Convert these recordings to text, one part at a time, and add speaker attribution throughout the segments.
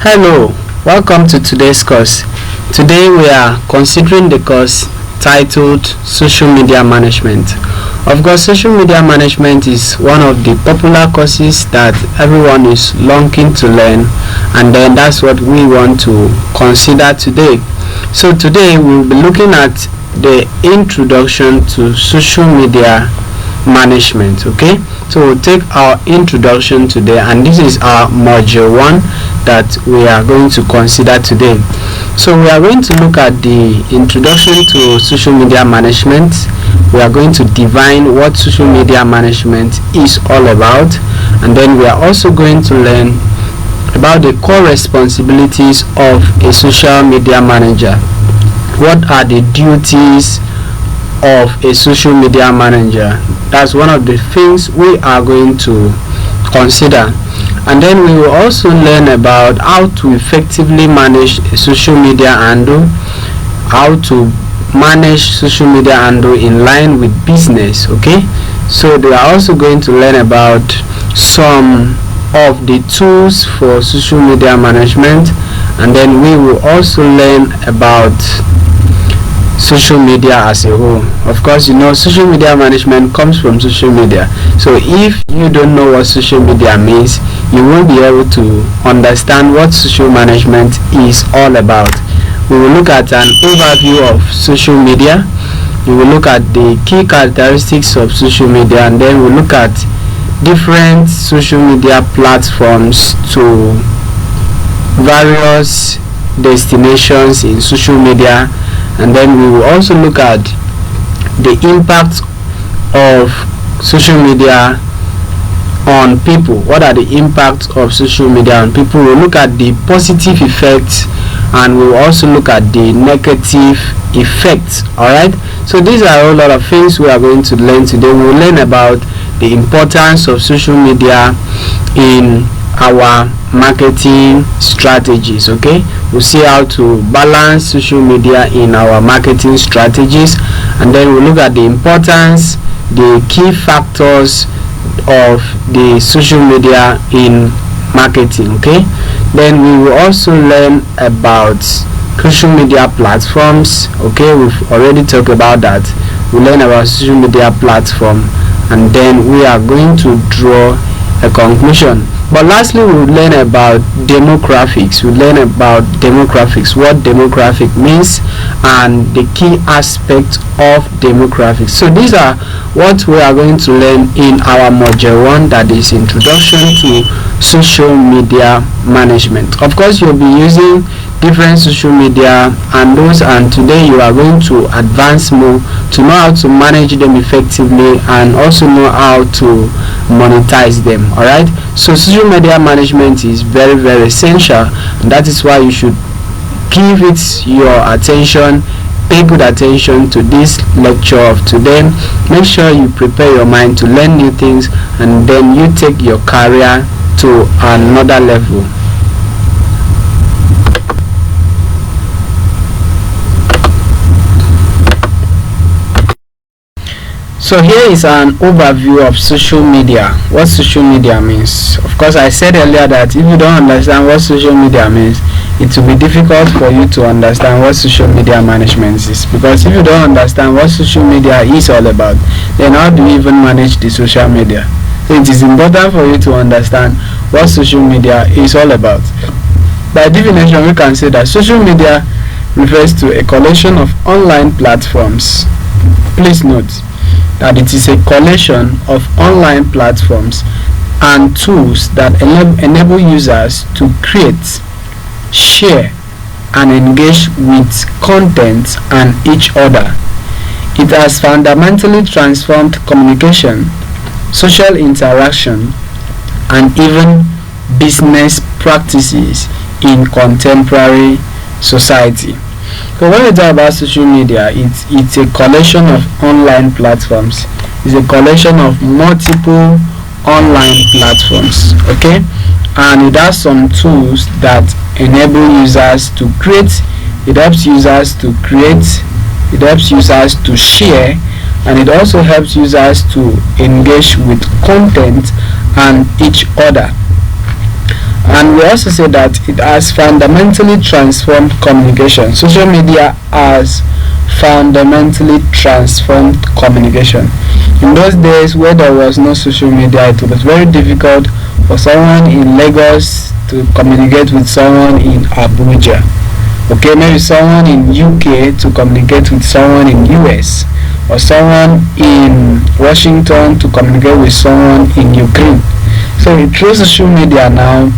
Speaker 1: Hello, welcome to today's course. Today we are considering the course titled Social Media Management. Of course, social media management is one of the popular courses that everyone is longing to learn, and then that's what we want to consider today. So today we'll be looking at the introduction to social media management. Okay, so we'll take our introduction today, and this is our module 1 that we are going to consider today. So we are going to look at the introduction to social media management. We are going to define what social media management is all about, and then we are also going to learn about the core responsibilities of a social media manager. What are the duties of a social media manager? That's one of the things we are going to consider. And then we will also learn about how to effectively manage a social media handle, how to manage social media handle in line with business. Okay, so they are also going to learn about some of the tools for social media management, and then we will also learn about social media as a whole. Of course, you know, social media management comes from social media. So if you don't know what social media means, you won't be able to understand what social management is all about. We will look at an overview of social media. We will look at the key characteristics of social media, and then we'll look at different social media platforms to various destinations in social media. And then we will also look at the impact of social media on people. What are the impacts of social media on people? We'll look at the positive effects, and we'll also look at the negative effects. Alright, so these are a whole lot of things we are going to learn today. We'll learn about the importance of social media in our marketing strategies. Okay, we'll see how to balance social media in our marketing strategies, and then we'll look at the importance, the key factors of the social media in marketing. Okay, then we will also learn about social media platforms. Okay, we've already talked about that. We'll learn about social media platform, and then we are going to draw a conclusion. But lastly, we'll learn about demographics. We'll learn about demographics, what demographic means, and the key aspects of demographics. So these are what we are going to learn in our module 1, that is introduction to social media management. Of course, you'll be using different social media handles, and today you are going to advance more to know how to manage them effectively and also know how to monetize them. Alright, so social media management is very essential, and that is why you should give it your attention. Pay good attention to this lecture of today. Make sure you prepare your mind to learn new things, and then you take your career to another level. So here is an overview of social media. What social media means. Of course, I said earlier that if you don't understand what social media means, it will be difficult for you to understand what social media management is. Because if you don't understand what social media is all about, then how do you even manage the social media? So it is important for you to understand what social media is all about. By definition, we can say that social media refers to a collection of online platforms. Please note that it is a collection of online platforms and tools that enable users to create, share, and engage with content and each other. It has fundamentally transformed communication, social interaction, and even business practices in contemporary society. So when we talk about social media, it's a collection of online platforms. It's a collection of multiple online platforms. Okay, and it has some tools that enable users to create. It helps users to create. It helps users to share, and it also helps users to engage with content and each other. And we also say that it has fundamentally transformed communication. Social media has fundamentally transformed communication. In those days where there was no social media, it was very difficult for someone in Lagos to communicate with someone in Abuja. Okay, maybe someone in UK to communicate with someone in US, or someone in Washington to communicate with someone in Ukraine. So through social media now,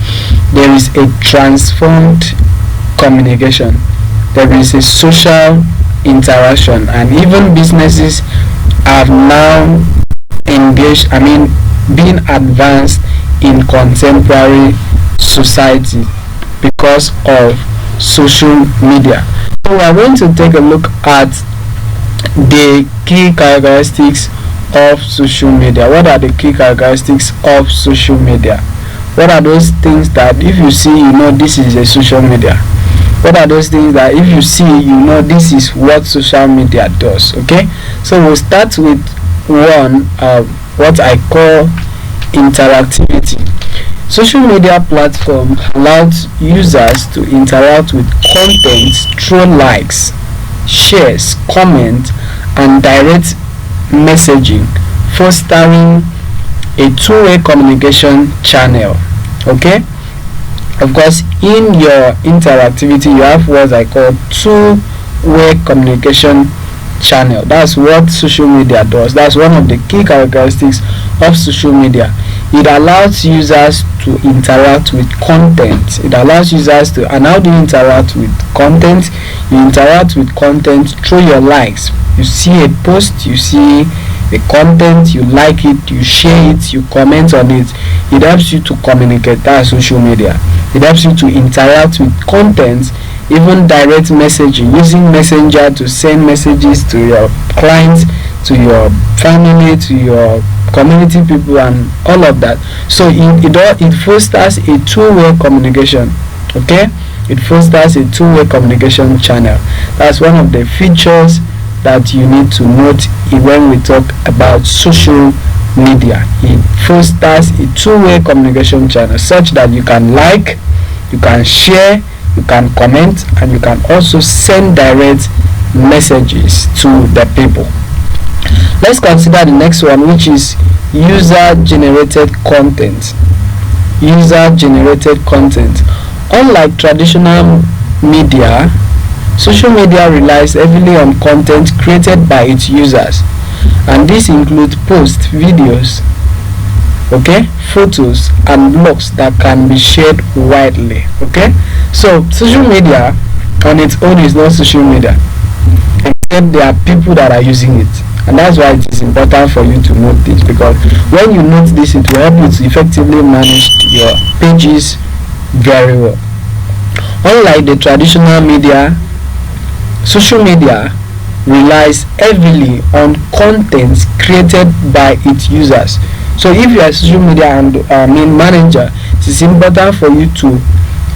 Speaker 1: there is a transformed communication. There is a social interaction, and even businesses have now engaged, being advanced in contemporary society because of social media. So we are going to take a look at the key characteristics of social media. What are the key characteristics of social media? What are those things that if you see, you know this is a social media? What are those things that if you see, you know this is what social media does? Okay, so we'll start with one, what I call interactivity. Social media platform allows users to interact with content through likes, shares, comments, and direct messaging, fostering a two-way communication channel. Okay, of course, in your interactivity you have what I call two-way communication channel. That's what social media does. That's one of the key characteristics of social media. It allows users to interact with content. It allows users to, and how do you interact with content? You interact with content through your likes. You see a post, you see a content, you like it, you share it, you comment on it. It helps you to communicate. That's social media. It helps you to interact with content, even direct messaging, using Messenger to send messages to your clients, to your family, to your community people, and all of that. So it fosters a two-way communication. Okay, it fosters a two-way communication channel. That's one of the features that you need to note when we talk about social media. It fosters a two-way communication channel such that you can like, you can share, you can comment, and you can also send direct messages to the people. Let's consider the next one, which is user-generated content. User-generated content. Unlike traditional media, social media relies heavily on content created by its users, and this includes posts, videos, okay, photos, and blogs that can be shared widely. Okay, so social media on its own is not social media, except there are people that are using it. And that's why it is important for you to note this, because when you note this, it will help you to effectively manage your pages very well. Unlike the traditional media, social media relies heavily on content created by its users. So if you are a social media manager, it is important for you to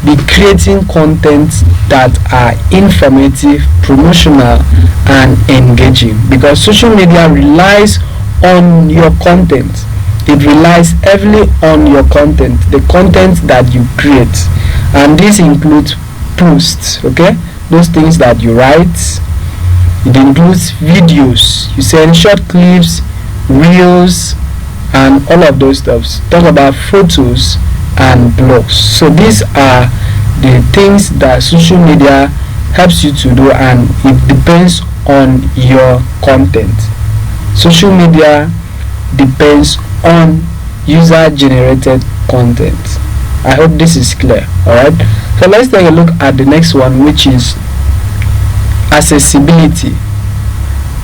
Speaker 1: be creating content that are informative, promotional, and engaging, because social media relies on your content. It relies heavily on your content, the content that you create, and this includes posts, okay, those things that you write. It includes videos, you send short clips, reels, and all of those stuff. Talk about photos and blogs. So these are the things that social media helps you to do, and it depends on your content. Social media depends on user generated content. I hope this is clear. Alright, so let's take a look at the next one, which is accessibility.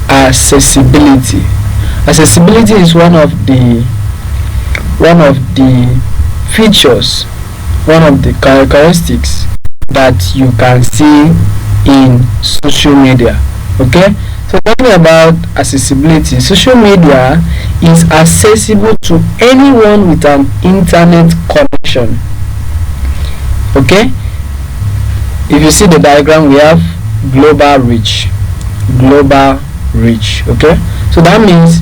Speaker 1: Accessibility is one of the features, one of the characteristics that you can see in social media. Okay, so talking about accessibility, social media is accessible to anyone with an internet connection. Okay, if you see the diagram, we have global reach. Okay, so that means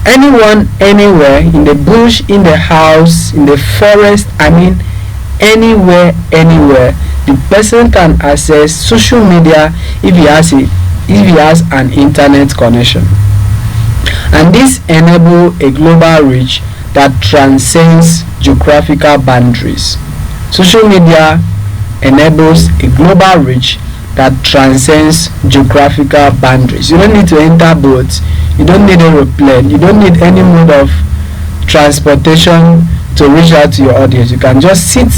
Speaker 1: anyone, anywhere, in the bush, in the house, in the forest, anywhere. The person can access social media if he has an internet connection, and this enable a global reach that transcends geographical boundaries. Social media enables a global reach that transcends geographical boundaries. You don't need to enter boats, you don't need aeroplane, you don't need any mode of transportation to reach out to your audience. You can just sit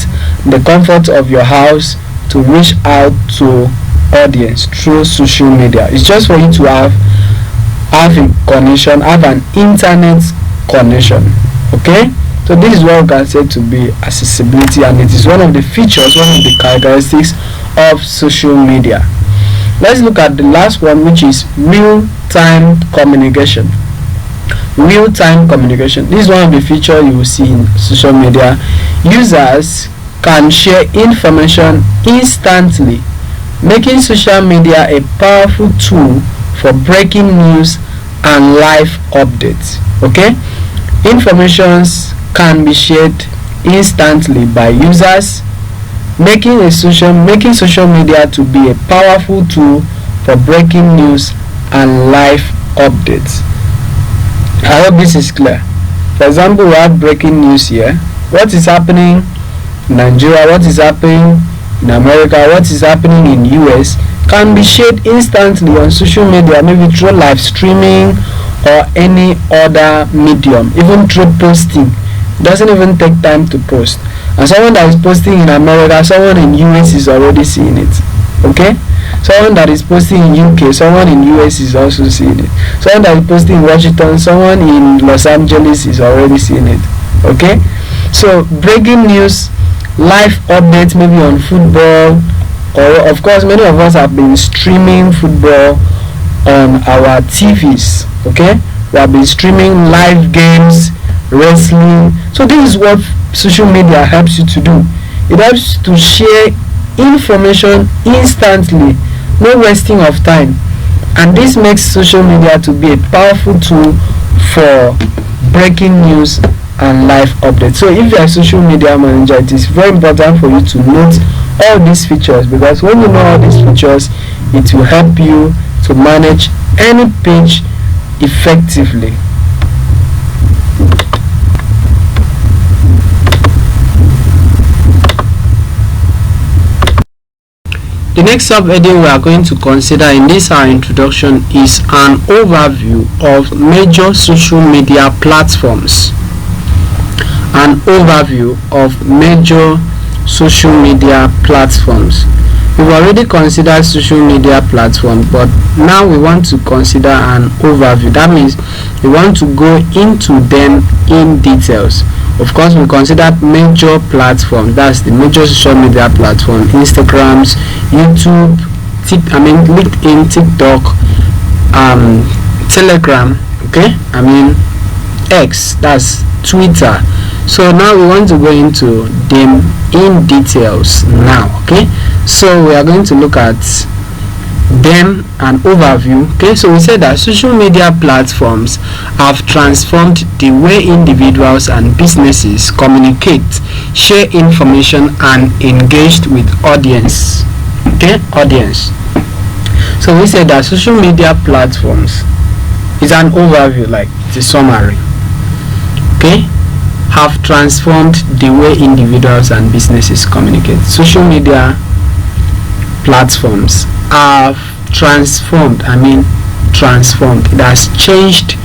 Speaker 1: in the comfort of your house to reach out to audience through social media. It's just for you to have a connection, have an internet connection. Okay, so this is what we can say to be accessibility, and it is one of the features, one of the characteristics of social media. Let's look at the last one, which is real-time communication. Real-time communication. This is one of the features you will see in social media. Users can share information instantly, making social media a powerful tool for breaking news and live updates. Okay, informations can be shared instantly by users, making social media to be a powerful tool for breaking news and live updates. I hope this is clear. For example, we have breaking news here. What is happening in Nigeria, what is happening in America, what is happening in US can be shared instantly on social media, maybe through live streaming or any other medium, even through posting. It doesn't even take time to post. And someone that is posting in America, someone in US is already seeing it. Okay? Someone that is posting in UK, someone in US is also seeing it. Someone that is posting in Washington, someone in Los Angeles is already seeing it. Okay? So breaking news, live updates maybe on football, or of course many of us have been streaming football on our TVs. Okay? We have been streaming live games, wrestling. So this is what social media helps you to do. It helps to share information instantly, no wasting of time, and this makes social media to be a powerful tool for breaking news and live updates. So if you are a social media manager, it is very important for you to note all these features, because when you know all these features, it will help you to manage any page effectively. The next subheading we are going to consider in this our introduction is an overview of major social media platforms. An overview of major social media platforms. We've already considered social media platforms, but now we want to consider an overview. That means we want to go into them in details. Of course, we considered major platforms. That's the major social media platform: Instagrams, YouTube, LinkedIn, TikTok, Telegram. Okay, X. That's Twitter. So now we want to go into them in details now. Okay, so we are going to look at them, an overview. Okay, so we said that social media platforms have transformed the way individuals and businesses communicate, share information, and engaged with audience. Okay, audience. So we said that social media platforms is an overview, like it's a summary. Okay, have transformed the way individuals and businesses communicate. Social media platforms have transformed. It has changed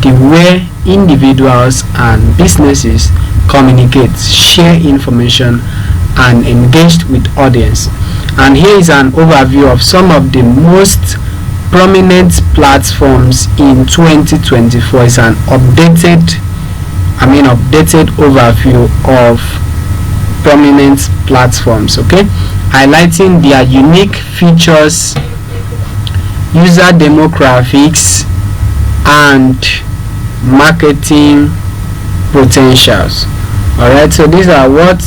Speaker 1: the way individuals and businesses communicate, share information, and engaged with audience. And here is an overview of some of the most prominent platforms in 2024. It's an updated overview of prominent platforms. Okay, highlighting their unique features, user demographics, and marketing potentials. Alright, so these are what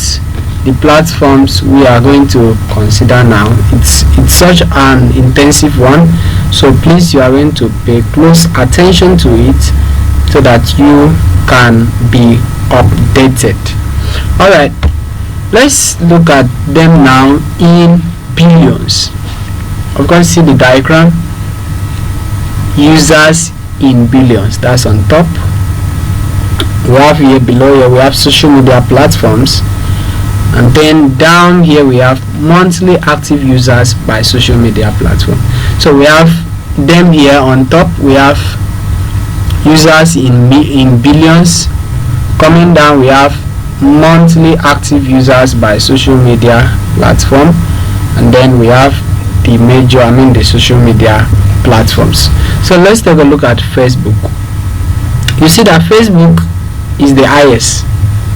Speaker 1: the platforms we are going to consider now. It's such an intensive one, so please, you are going to pay close attention to it so that you can be updated. Alright, let's look at them now in billions. Of course, see the diagram. Users in billions, that's on top. We have here below here we have social media platforms, and then down here we have monthly active users by social media platform. So we have them here on top. We have users in billions. Coming down we have monthly active users by social media platform, and then we have the social media platforms. So let's take a look at Facebook. You see that Facebook is the highest.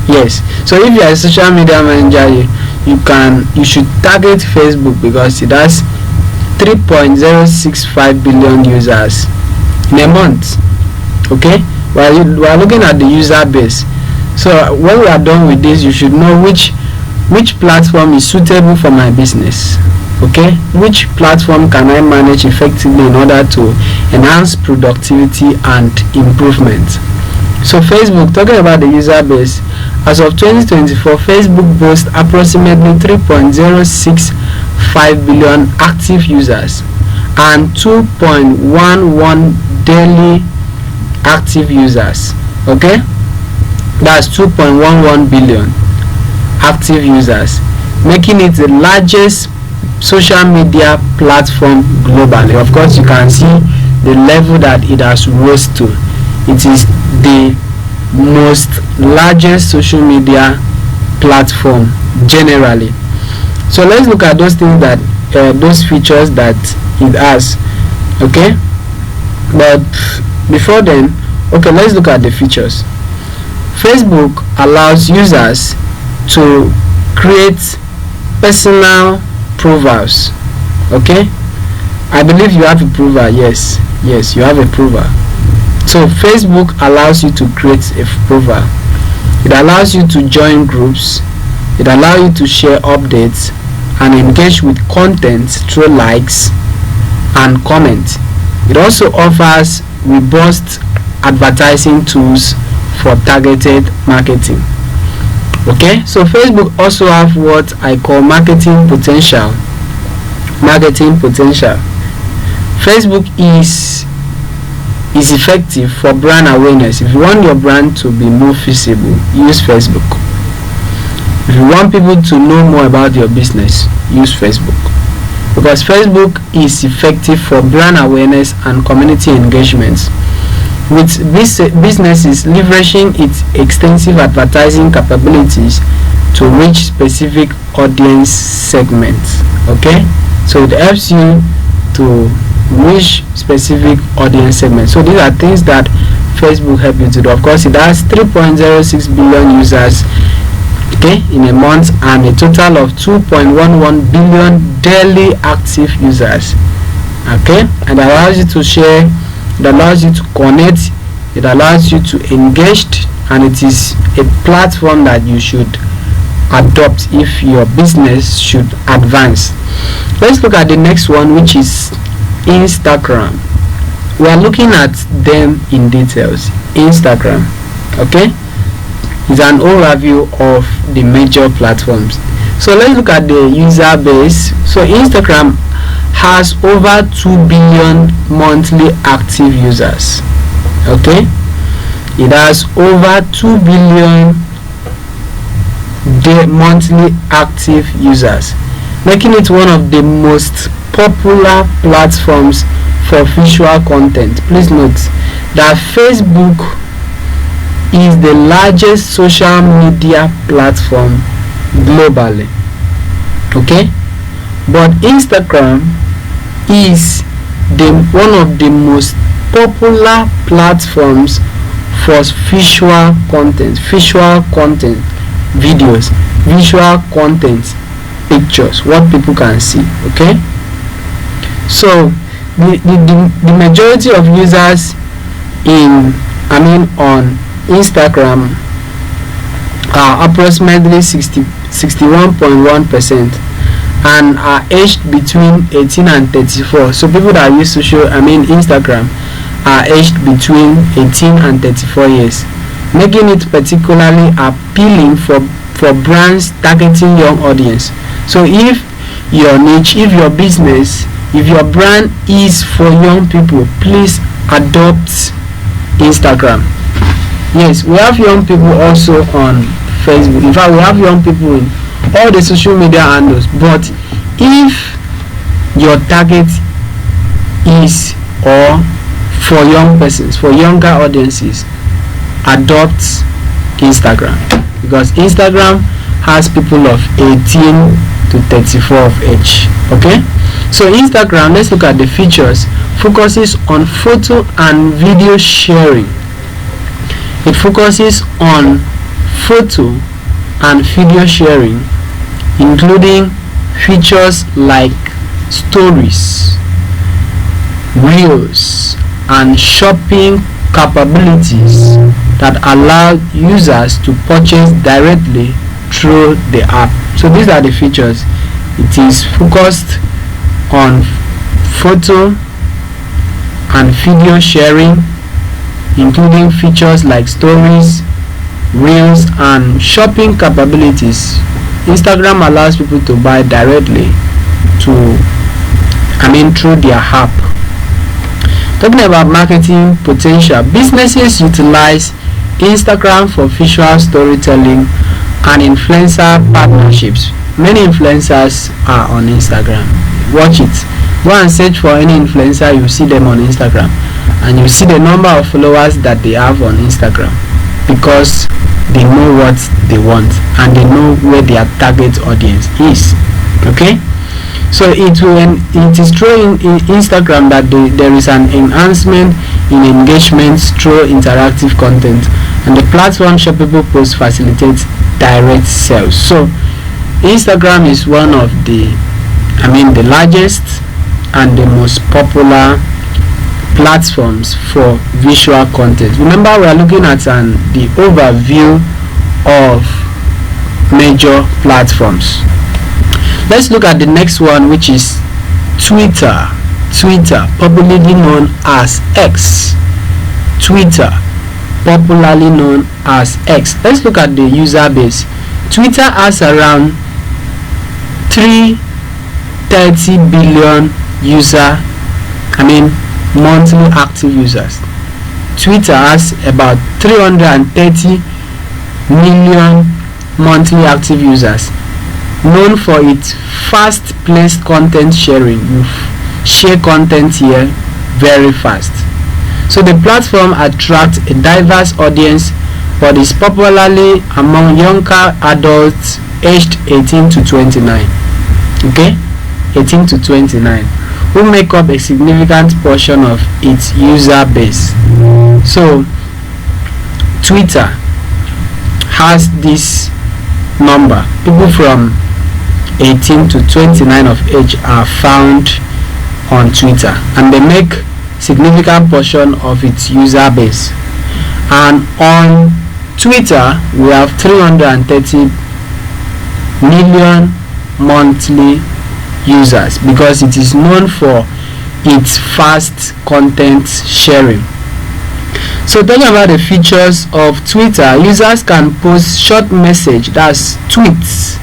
Speaker 1: Yes, so if you are a social media manager, you should target Facebook because it has 3.065 billion users in a month. Okay, we are looking at the user base. So when we are done with this, you should know which platform is suitable for my business. Okay, which platform can I manage effectively in order to enhance productivity and improvement. So Facebook, talking about the user base, as of 2024, Facebook boasts approximately 3.065 billion active users and 2.11 daily active users. Okay, that's 2.11 billion active users, making it the largest social media platform globally. Of course, you can see the level that it has rose to. It is the most largest social media platform generally. So let's look at those things that those features that it has. Okay, but before then, okay, let's look at the features. Facebook allows users to create personal profiles. Okay, I believe you have a profile. Yes, you have a profile. So Facebook allows you to create a profile. It allows you to join groups. It allows you to share updates and engage with content through likes and comments. It also offers robust advertising tools for targeted marketing. Okay, so Facebook also have what I call marketing potential. Facebook is effective for brand awareness. If you want your brand to be more visible, use Facebook. If you want people to know more about your business, use Facebook, because Facebook is effective for brand awareness and community engagement, with businesses leveraging its extensive advertising capabilities to reach specific audience segments. Okay, so it helps you to reach specific audience segments. So these are things that Facebook help you to do. Of course, it has 3.06 billion users, okay, in a month, and a total of 2.11 billion daily active users. Okay, and it allows you to share, it allows you to connect, it allows you to engage, and it is a platform that you should adopt if your business should advance. Let's look at the next one, which is Instagram. We are looking at them in details. Instagram, okay, is an overview of the major platforms. So let's look at the user base. So Instagram has over 2 billion monthly active users. Okay, it has over 2 billion monthly active users, making it one of the most popular platforms for visual content. Please note that Facebook is the largest social media platform globally. Okay, but Instagram is one of the most popular platforms for visual content, videos, visual content, pictures, what people can see. Okay, so the majority of users on Instagram are approximately 61.1% and are aged between 18 and 34. So people that use Instagram are aged between 18 and 34 years, making it particularly appealing for for brands targeting young audience. So if your niche, if your business, if your brand is for young people, please adopt Instagram. Yes, we have young people also on Facebook. In fact, we have young people in all the social media handles. But if your target is or for young persons, for younger audiences, adopt Instagram, because Instagram has people of 18 to 34 of age. Okay, so Instagram, let's look at the features. Focuses on photo and video sharing. It focuses on photo and video sharing, including features like stories, reels, and shopping capabilities that allow users to purchase directly through the app. So these are the features. It is focused on photo and video sharing, including features like stories, reels, and shopping capabilities. Instagram allows people to buy directly through their app. Talking about marketing potential, businesses utilize Instagram for visual storytelling and influencer partnerships. Many influencers are on Instagram. Watch it. Go and search for any influencer, you see them on Instagram, and you see the number of followers that they have on Instagram, because they know what they want and they know where their target audience is. Okay, so it is true in Instagram that there is an enhancement in engagement through interactive content, and the platform shoppable posts facilitates direct sales. So Instagram is one of the largest and the most popular platforms for visual content. Remember, we are looking at the overview of major platforms. Let's look at the next one, which is Twitter. Twitter, popularly known as X. Twitter, popularly known as X. Let's look at the user base. Twitter has around 330 billion monthly active users. Twitter has about 330 million monthly active users, known for its fast-paced content sharing. You share content here very fast. So the platform attracts a diverse audience, but is popularly among younger adults aged 18 to 29. Okay, 18 to 29, who make up a significant portion of its user base. So Twitter has this number. People from 18 to 29 of age are found on Twitter, and they make significant portion of its user base. And on Twitter we have 330 million monthly users, because it is known for its fast content sharing. So talking about the features of Twitter, users can post short message, that's tweets.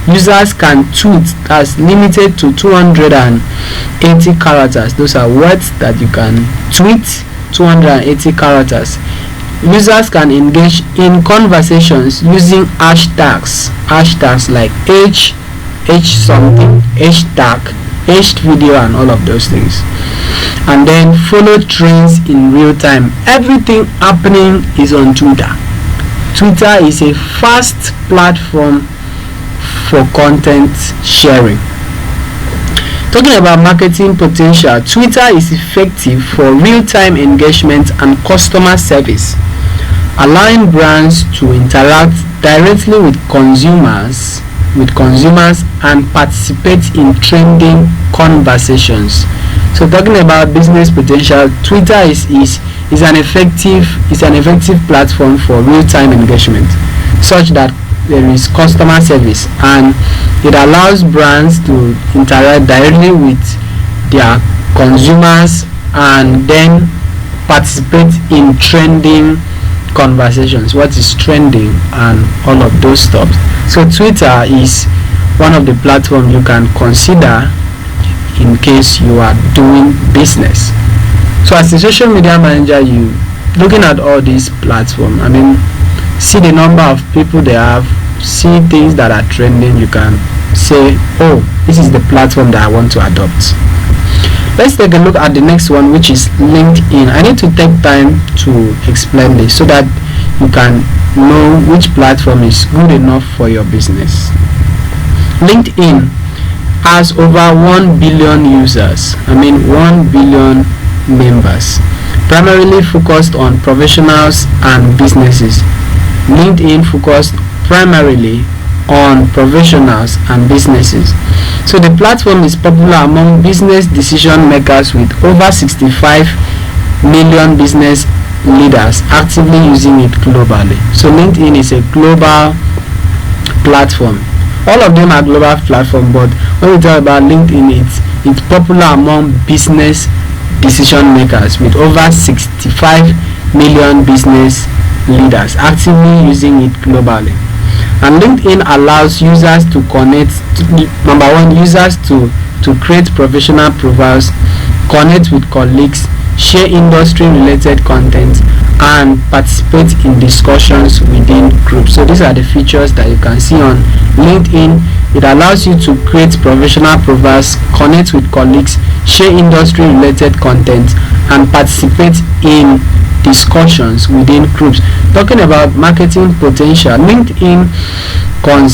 Speaker 1: Users can tweet, that's limited to 280 characters. Those are words that you can tweet, 280 characters. Users can engage in conversations using hashtags like h something, hashtag, video, and all of those things, and then follow trends in real time. Everything happening is on Twitter. Twitter is a fast platform for content sharing. Talking about marketing potential, Twitter is effective for real-time engagement and customer service, allowing brands to interact directly with consumers and participate in trending conversations. So talking about business potential, Twitter is an effective platform for real-time engagement, such that there is customer service, and it allows brands to interact directly with their consumers and then participate in trending conversations, what is trending, and all of those stuff. So Twitter is one of the platforms you can consider in case you are doing business. So as a social media manager, you looking at all these platforms, see the number of people they have, see things that are trending, you can say, oh, this is the platform that I want to adopt. Let's take a look at the next one, which is LinkedIn. I need to take time to explain this so that you can know which platform is good enough for your business. LinkedIn has over 1 billion users, 1 billion members, primarily focused on professionals and businesses. LinkedIn focused primarily on professionals and businesses. So the platform is popular among business decision makers with over 65 million business leaders actively using it globally. So LinkedIn is a global platform. All of them are global platform, but when we talk about LinkedIn, it's popular among business decision makers with over 65 million business leaders actively using it globally. And LinkedIn allows users to connect, number one, users to create professional profiles, connect with colleagues, share industry related content, and participate in discussions within groups. So these are the features that you can see on LinkedIn. It allows you to create professional profiles, connect with colleagues, share industry related content, and participate in discussions within groups. Talking about marketing potential, LinkedIn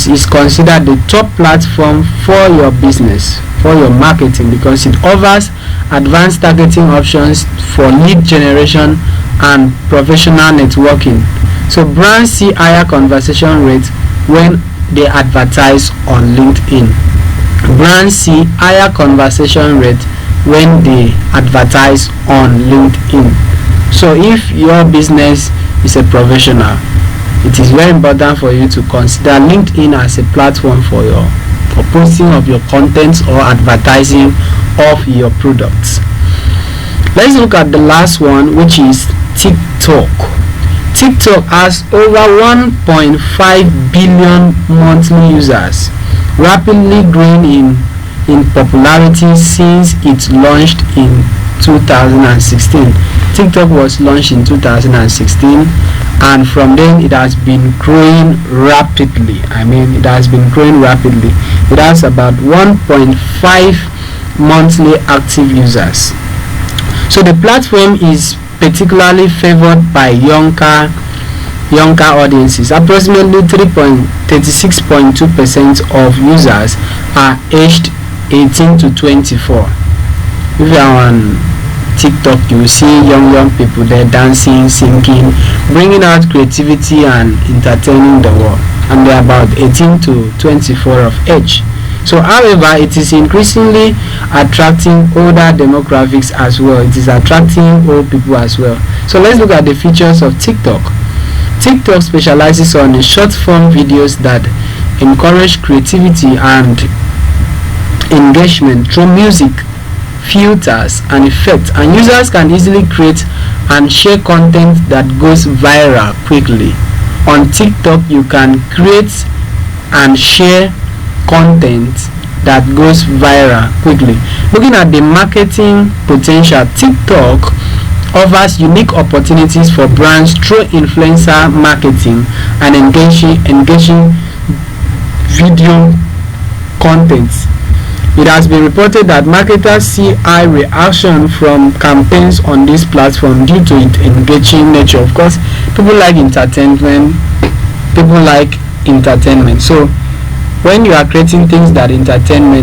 Speaker 1: is considered the top platform for your business, for your marketing, because it offers advanced targeting options for lead generation and professional networking. So brands see higher conversion rates when they advertise on LinkedIn. Brands see higher conversion rate when they advertise on LinkedIn. So if your business is a professional, it is very important for you to consider LinkedIn as a platform for posting of your content or advertising of your products. Let's look at the last one, which is TikTok. TikTok has over 1.5 billion monthly users, rapidly growing in popularity since it launched in 2016. TikTok was launched in 2016, and from then it has been growing rapidly. It has been growing rapidly. It has about 1.5 monthly active users. So the platform is particularly favored by younger audiences. Approximately 36.2% of users are aged 18 to 24. If you are on TikTok, you will see young people there dancing, singing, bringing out creativity and entertaining the world, and they are about 18 to 24 of age. So however, it is increasingly attracting older demographics as well. It is attracting old people as well. So let's look at the features of TikTok. TikTok specializes on short form videos that encourage creativity and engagement through music, filters, and effects, and users can easily create and share content that goes viral quickly. On TikTok, you can create and share content that goes viral quickly. Looking at the marketing potential, TikTok offers unique opportunities for brands through influencer marketing and engaging video content. It has been reported that marketers see high reaction from campaigns on this platform due to its engaging nature. Of course, people like entertainment. So when you are creating things that entertain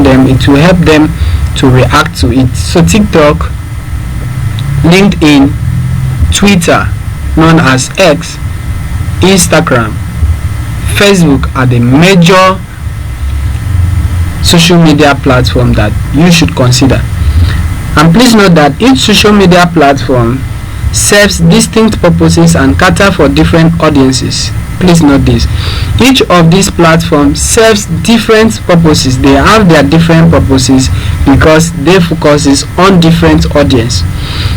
Speaker 1: them, it will help them to react to it. So TikTok, LinkedIn, Twitter, known as X, Instagram, Facebook are the major social media platform that you should consider. And please note that each social media platform serves distinct purposes and cater for different audiences. Please note this. Each of these platforms serves different purposes. They have their different purposes because they focuses on different audience.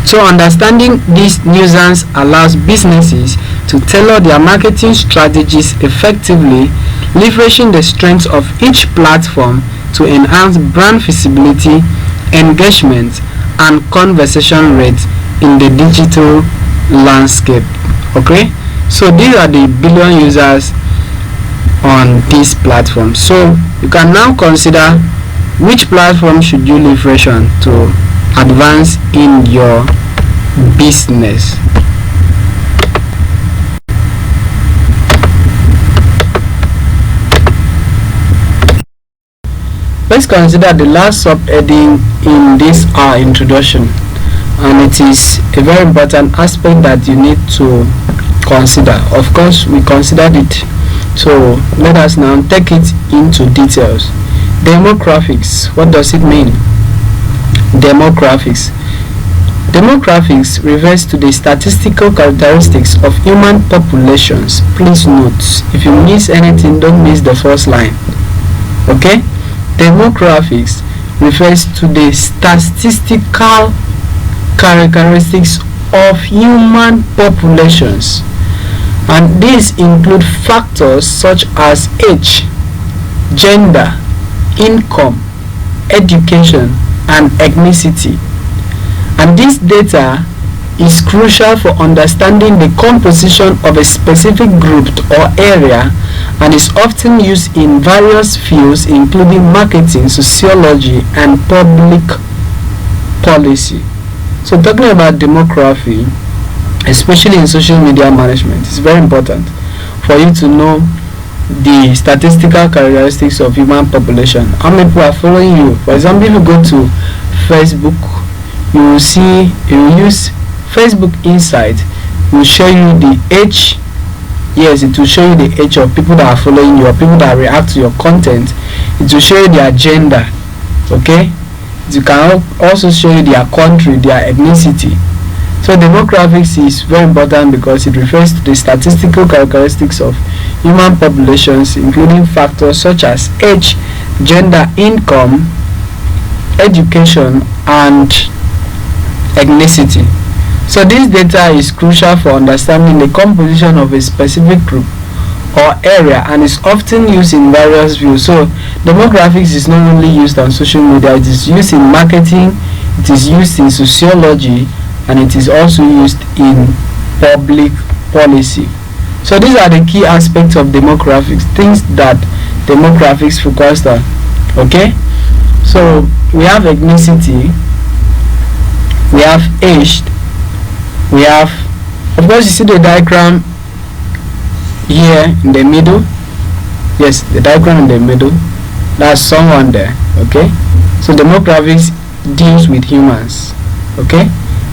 Speaker 1: So understanding this nuisance allows businesses to tailor their marketing strategies effectively, leveraging the strengths of each platform to enhance brand visibility, engagement, and conversion rates in the digital landscape. Okay, so these are the billion users on this platform. So you can now consider which platform should you leverage on to advance in your business. Let's consider the last subheading in this our introduction, and it is a very important aspect that you need to consider. Of course, we considered it, so let us now take it into details. Demographics. What does it mean? Demographics. Demographics refers to the statistical characteristics of human populations. Please note, if you miss anything, don't miss the first line. Okay? Demographics refers to the statistical characteristics of human populations, and these include factors such as age, gender, income, education, and ethnicity. And this data is crucial for understanding the composition of a specific group or area, and is often used in various fields including marketing, sociology, and public policy. So talking about demography, especially in social media management, is very important for you to know the statistical characteristics of human population. How many people are following you? For example, if you go to Facebook, you will see, you will use Facebook Insight, it will show you the age. Yes, it will show you the age of people that are following you or people that react to your content. It will show you their gender. Okay, it can also show you their country, their ethnicity. So demographics is very important because it refers to the statistical characteristics of human populations, including factors such as age, gender, income, education, and ethnicity. So this data is crucial for understanding the composition of a specific group or area, and is often used in various views. So demographics is not only used on social media, it is used in marketing, it is used in sociology, and it is also used in public policy. So these are the key aspects of demographics, things that demographics focused on. Okay, so we have ethnicity, we have age, we have, of course, you see the diagram here in the middle. Yes, the diagram in the middle, that's someone there. Okay, so demographics deals with humans. Okay,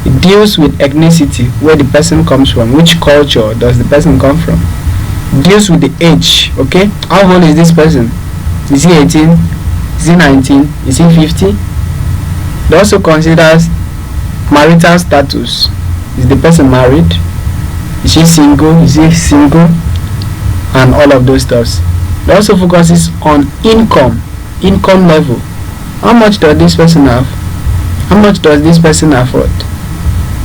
Speaker 1: it deals with ethnicity, where the person comes from, which culture does the person come from. It deals with the age. Okay, how old is this person? Is he 18? Is he 19? Is he 50? It also considers marital status. Is the person married? Is she single? Is he single? And all of those stuffs. It also focuses on income level. How much does this person have? How much does this person afford?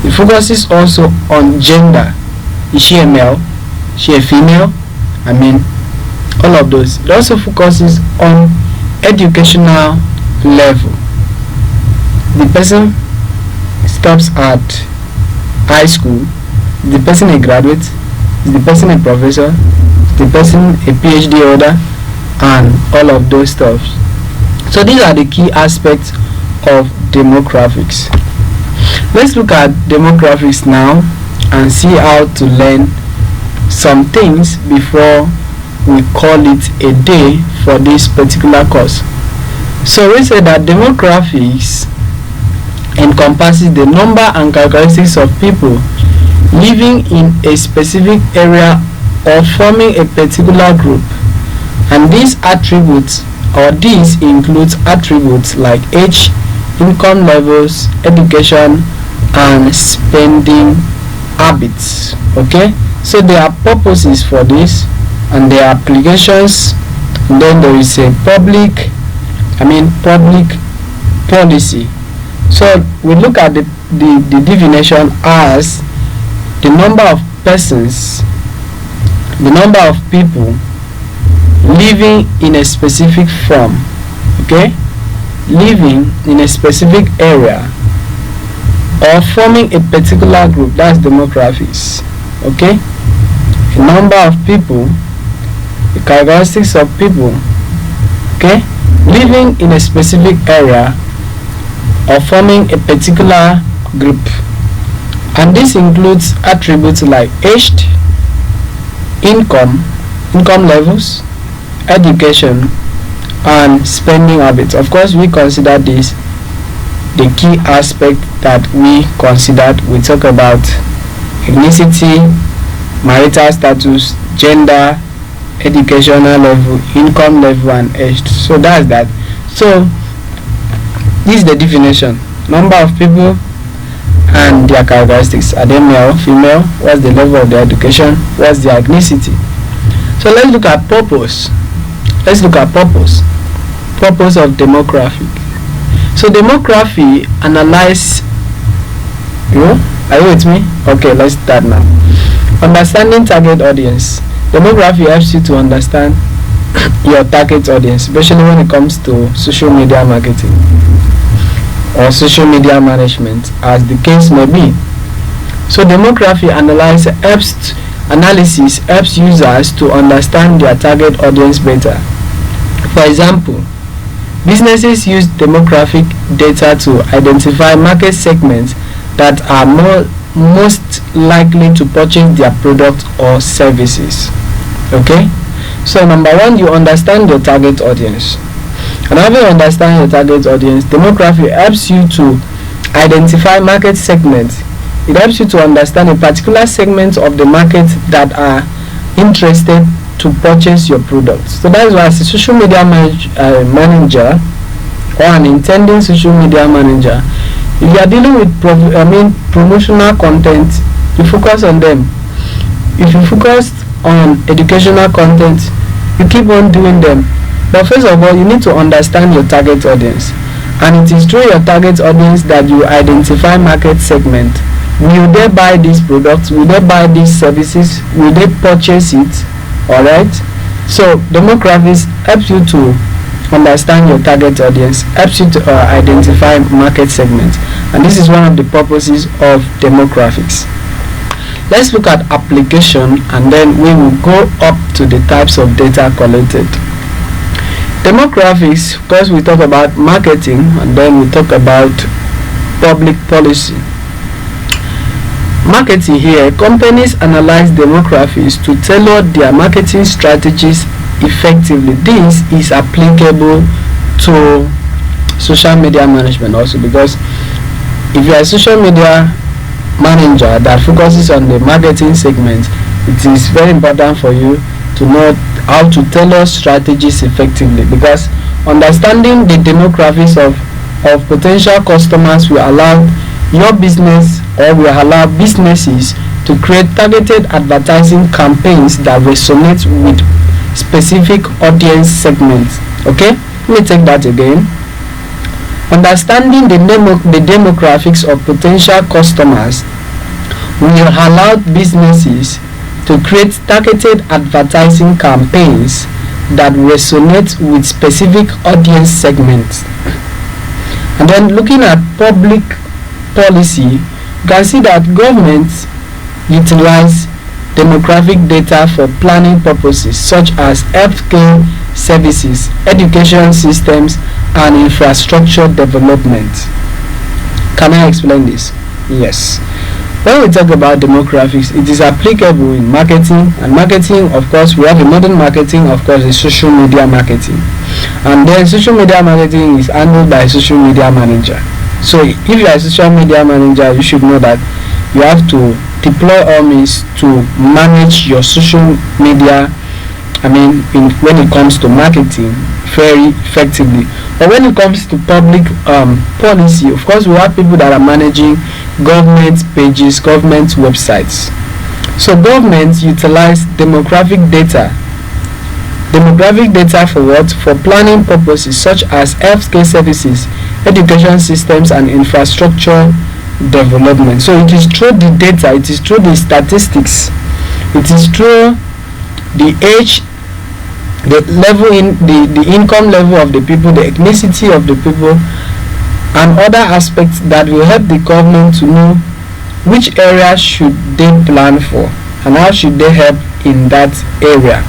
Speaker 1: It focuses also on gender. Is she a male? Is she a female? I mean, all of those. It also focuses on educational level. The person stops at high school. Is the person a graduate? Is the person a professor? Is the person a PhD holder? And all of those stuff. So these are the key aspects of demographics. Let's look at demographics now and see how to learn some things before we call it a day for this particular course. So we said that demographics encompasses the number and characteristics of people living in a specific area or forming a particular group, and these attributes, or these includes attributes like age, income levels, education, and spending habits. Okay, So there are purposes for this, and there are applications, and then there is a public policy. So we look at the definition as the number of persons, the number of people living in a specific form, okay, living in a specific area or forming a particular group. That's demographics. Okay, a number of people, the characteristics of people, okay, living in a specific area or forming a particular group. And this includes attributes like age, income levels, education, and spending habits. Of course, we consider this the key aspect that we considered. We talk about ethnicity, marital status, gender, educational level, income level, and age. So that's that. So this is the definition: number of people and their characteristics. Are they male, female? What's the level of their education? What's their ethnicity? So let's look at purpose. Purpose of demographic. So demography analyze. Are you with me? Okay, let's start now. Understanding target audience. Demography helps you to understand your target audience, especially when it comes to social media marketing or social media management, as the case may be. So demography analysis helps users to understand their target audience better. For example, businesses use demographic data to identify market segments that are most likely to purchase their products or services. Okay, so number one, you understand your target audience. And having understand your target audience, demography helps you to identify market segments. It helps you to understand a particular segment of the market that are interested to purchase your products. So that is why, as a social media manager or an intending social media manager, if you are dealing with promotional content, you focus on them. If you focus on educational content, you keep on doing them. But first of all, you need to understand your target audience, and it is through your target audience that you identify market segment. Will they buy these products? Will they buy these services? Will they purchase it? Alright, so demographics helps you to understand your target audience, helps you to identify market segments, and this is one of the purposes of demographics. Let's look at application, and then we will go up to the types of data collected. Demographics, because we talk about marketing, and then we talk about public policy. Marketing here, companies analyze demographics to tailor their marketing strategies effectively. This is applicable to social media management also, because if you are a social media manager that focuses on the marketing segment, it is very important for you to know how to tailor strategies effectively, because understanding the demographics of potential customers will allow your business, or will allow businesses to create targeted advertising campaigns that resonate with specific audience segments. Okay, let me take that again. Understanding the demographics of potential customers will allow businesses to create targeted advertising campaigns that resonate with specific audience segments. And then looking at public policy, you can see that governments utilize demographic data for planning purposes such as healthcare services, education systems, and infrastructure development. Can I explain this? Yes. When we talk about demographics, it is applicable in marketing, and marketing, of course, we have a modern marketing, of course, is social media marketing, and then social media marketing is handled by a social media manager. So if you are a social media manager, you should know that you have to deploy all means to manage your social media, when it comes to marketing, very effectively. But when it comes to public policy, of course, we have people that are managing government pages, government websites. So governments utilize demographic data. Demographic data for what? For planning purposes such as healthcare services, education systems, and infrastructure development. So it is through the data, it is through the statistics, it is through the age, the level in the income level of the people, the ethnicity of the people, and other aspects that will help the government to know which area should they plan for and how should they help in that area.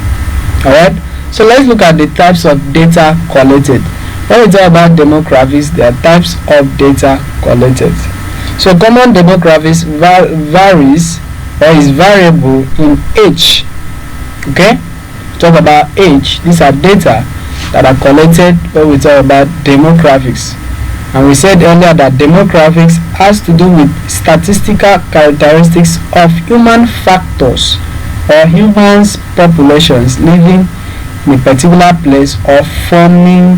Speaker 1: Alright, so let's look at the types of data collected. When we talk about demographics, there are types of data collected. So common demographics varies or is variable in age. Okay, talk about age. These are data that are collected when we talk about demographics. And we said earlier that demographics has to do with statistical characteristics of human factors or humans populations living in a particular place or forming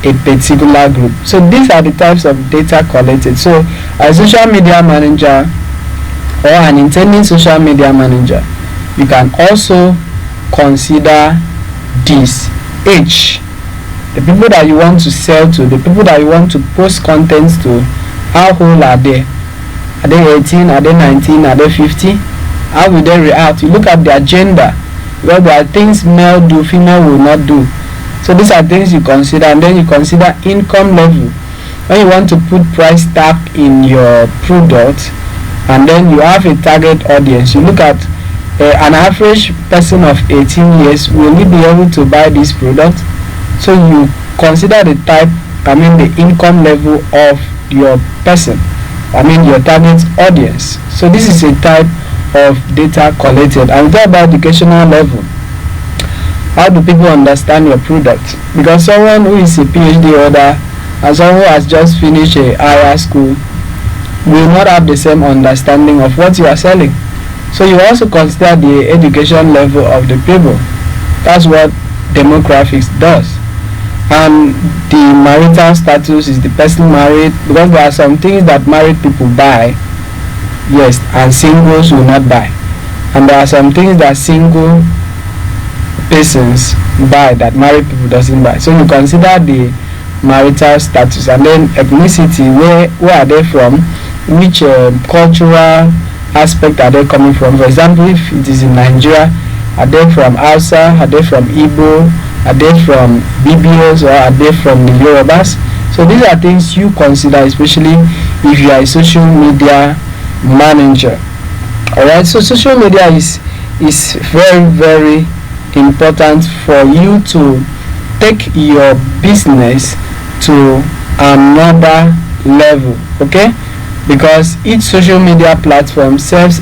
Speaker 1: a particular group. So these are the types of data collected. So as a social media manager or an intending social media manager, you can also consider this: age, the people that you want to sell to, the people that you want to post content to, how old are they? Are they 18? Are they 19? Are they 50? How will they react? You look at their gender, because there are things male do, female will not do. So these are things you consider. And then you consider income level. When you want to put price tag in your product, and then you have a target audience, you look at an average person of 18 years, will he be able to buy this product? So you consider the type, the income level of your person, your target audience. So this is a type of data collected. And we talk about educational level. How do people understand your product? Because someone who is a PhD holder and someone who has just finished a higher school will not have the same understanding of what you are selling. So you also consider the education level of the people. That's what demographics does. And the marital status, is the person married? Because there are some things that married people buy, yes, and singles will not buy. And there are some things that single persons buy that married people doesn't buy. So you consider the marital status, and then ethnicity, where are they from, which cultural aspect are they coming from. For example, if it is in Nigeria, are they from Hausa, are they from Igbo, are they from BBOs, or are they from the Yorubas? So these are things you consider, especially if you are a social media manager. Alright, so social media is very, very important for you to take your business to another level, okay? Because each social media platform serves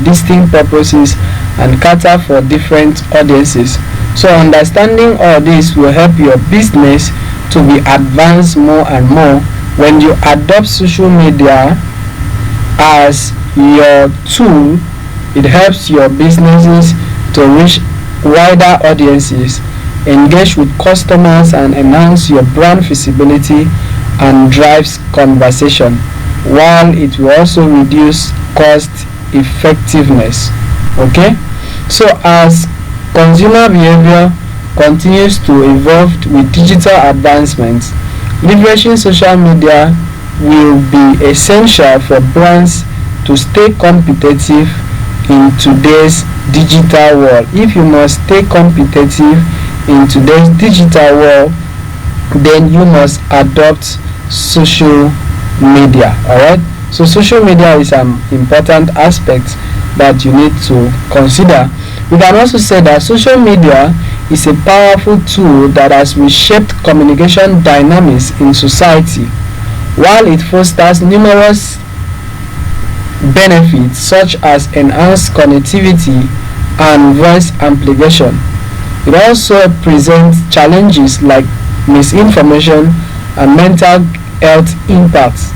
Speaker 1: distinct purposes and cater for different audiences. So understanding all this will help your business to be advanced more and more. When you adopt social media as your tool, it helps your businesses to reach wider audiences, engage with customers, and enhance your brand visibility and drives conversation, while it will also reduce cost effectiveness. Okay, so as consumer behavior continues to evolve with digital advancements, leveraging social media will be essential for brands to stay competitive in today's digital world. If you must stay competitive in today's digital world, then you must adopt social media. Alright, so social media is an important aspect that you need to consider. We can also say that social media is a powerful tool that has reshaped communication dynamics in society. While it fosters numerous benefits such as enhanced connectivity and voice amplification, it also presents challenges like misinformation and mental health impacts.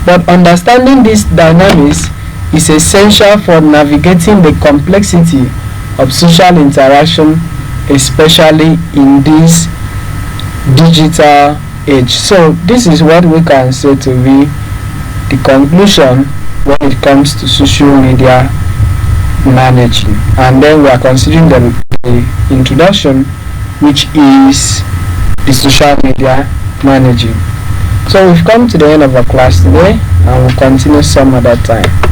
Speaker 1: But understanding these dynamics is essential for navigating the complexity of social interaction, especially in this digital age. So this is what we can say to be the conclusion when it comes to social media
Speaker 2: managing, and then we are considering the introduction, which is the social media managing. So we've come to the end of our class today, and we'll continue some other time.